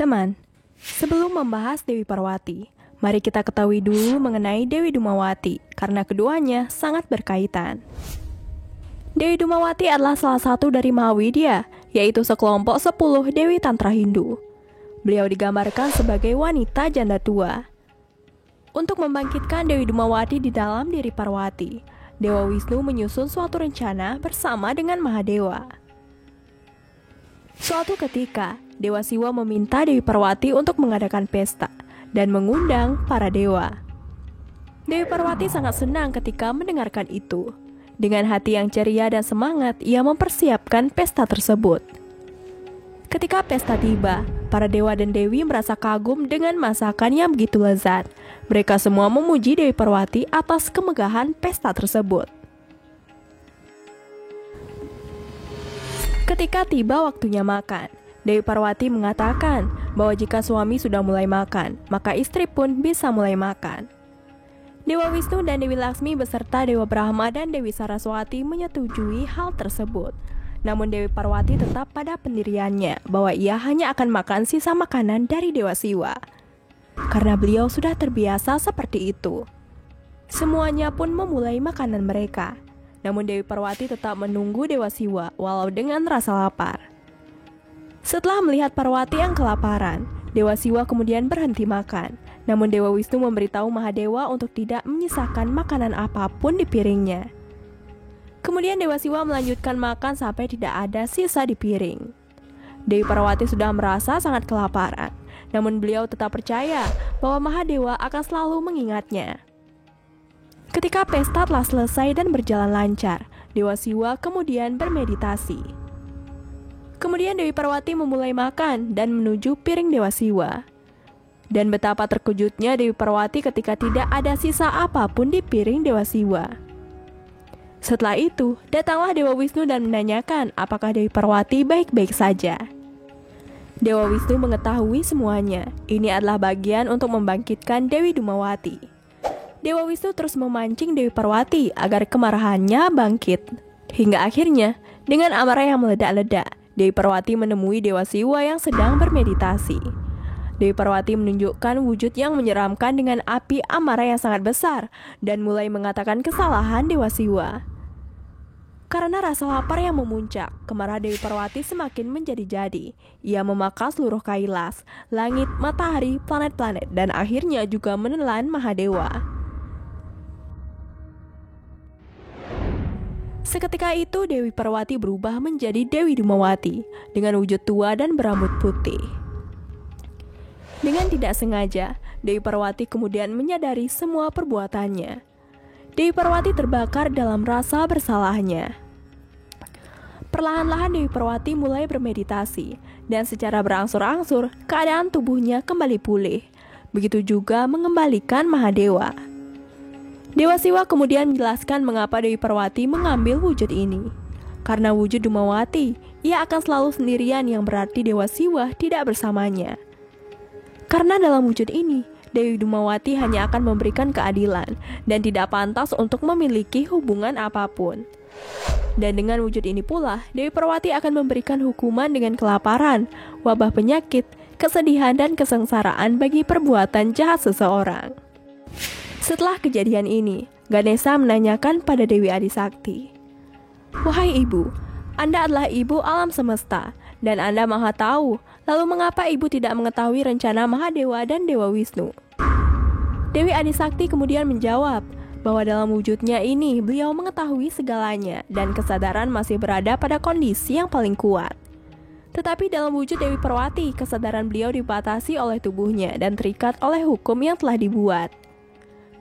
Teman, sebelum membahas Dewi Parwati, mari kita ketahui dulu mengenai Dewi Dumawati, karena keduanya sangat berkaitan. Dewi Dumawati adalah salah satu dari Mahawidya, yaitu sekelompok 10 Dewi Tantra Hindu. Beliau digambarkan sebagai wanita janda tua. Untuk membangkitkan Dewi Dumawati di dalam diri Parwati, Dewa Wisnu menyusun suatu rencana bersama dengan Mahadewa. Suatu ketika, Dewa Siwa meminta Dewi Parwati untuk mengadakan pesta dan mengundang para dewa. Dewi Parwati sangat senang ketika mendengarkan itu. Dengan hati yang ceria dan semangat, ia mempersiapkan pesta tersebut. Ketika pesta tiba, para dewa dan dewi merasa kagum dengan masakan yang begitu lezat. Mereka semua memuji Dewi Parwati atas kemegahan pesta tersebut. Ketika tiba waktunya makan, Dewi Parwati mengatakan bahwa jika suami sudah mulai makan, maka istri pun bisa mulai makan. Dewa Wisnu dan Dewi Laksmi beserta Dewa Brahma dan Dewi Saraswati menyetujui hal tersebut. Namun Dewi Parwati tetap pada pendiriannya bahwa ia hanya akan makan sisa makanan dari Dewa Siwa. Karena beliau sudah terbiasa seperti itu. Semuanya pun memulai makanan mereka. Namun Dewi Parwati tetap menunggu Dewa Siwa walau dengan rasa lapar. Setelah melihat Parwati yang kelaparan, Dewa Siwa kemudian berhenti makan. Namun Dewa Wisnu memberitahu Mahadewa untuk tidak menyisakan makanan apapun di piringnya. Kemudian Dewa Siwa melanjutkan makan sampai tidak ada sisa di piring. Dewi Parwati sudah merasa sangat kelaparan, namun beliau tetap percaya bahwa Mahadewa akan selalu mengingatnya. Ketika pesta telah selesai dan berjalan lancar, Dewa Siwa kemudian bermeditasi. Kemudian Dewi Parwati memulai makan dan menuju piring Dewa Siwa. Dan betapa terkejutnya Dewi Parwati ketika tidak ada sisa apapun di piring Dewa Siwa. Setelah itu, datanglah Dewa Wisnu dan menanyakan apakah Dewi Parwati baik-baik saja. Dewa Wisnu mengetahui semuanya. Ini adalah bagian untuk membangkitkan Dewi Dumawati. Dewa Wisnu terus memancing Dewi Parwati agar kemarahannya bangkit. Hingga akhirnya, dengan amarah yang meledak-ledak, Dewi Parwati menemui Dewa Siwa yang sedang bermeditasi. Dewi Parwati menunjukkan wujud yang menyeramkan dengan api amarah yang sangat besar dan mulai mengatakan kesalahan Dewa Siwa. Karena rasa lapar yang memuncak, kemarahan Dewi Parwati semakin menjadi-jadi. Ia memakan seluruh Kailas, langit, matahari, planet-planet, dan akhirnya juga menelan Mahadewa. Seketika itu Dewi Parwati berubah menjadi Dewi Dumawati dengan wujud tua dan berambut putih. Dengan tidak sengaja, Dewi Parwati kemudian menyadari semua perbuatannya. Dewi Parwati terbakar dalam rasa bersalahnya. Perlahan-lahan Dewi Parwati mulai bermeditasi, dan secara berangsur-angsur keadaan tubuhnya kembali pulih. Begitu juga mengembalikan Mahadewa. Dewa Siwa kemudian menjelaskan mengapa Dewi Parwati mengambil wujud ini. Karena wujud Dumawati, ia akan selalu sendirian yang berarti Dewa Siwa tidak bersamanya. Karena dalam wujud ini, Dewi Dumawati hanya akan memberikan keadilan dan tidak pantas untuk memiliki hubungan apapun. Dan dengan wujud ini pula, Dewi Parwati akan memberikan hukuman dengan kelaparan, wabah penyakit, kesedihan, dan kesengsaraan bagi perbuatan jahat seseorang. Setelah kejadian ini, Ganesha menanyakan pada Dewi Adisakti, "Wahai ibu, Anda adalah ibu alam semesta, dan Anda maha tahu, lalu mengapa ibu tidak mengetahui rencana Mahadewa dan Dewa Wisnu?" Dewi Adisakti kemudian menjawab bahwa dalam wujudnya ini beliau mengetahui segalanya dan kesadaran masih berada pada kondisi yang paling kuat. Tetapi dalam wujud Dewi Parwati, kesadaran beliau dibatasi oleh tubuhnya dan terikat oleh hukum yang telah dibuat.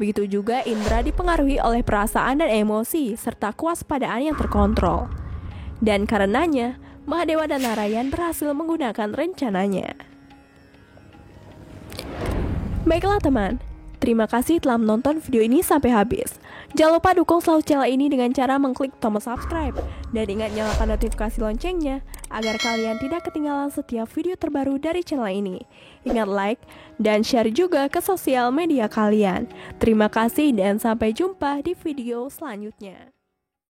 Begitu juga indera dipengaruhi oleh perasaan dan emosi serta kewaspadaan yang terkontrol. Dan karenanya, Mahadewa dan Narayan berhasil menggunakan rencananya. Baiklah teman, terima kasih telah menonton video ini sampai habis. Jangan lupa dukung selalu channel ini dengan cara mengklik tombol subscribe. Dan ingat nyalakan notifikasi loncengnya, agar kalian tidak ketinggalan setiap video terbaru dari channel ini. Ingat like dan share juga ke sosial media kalian. Terima kasih dan sampai jumpa di video selanjutnya.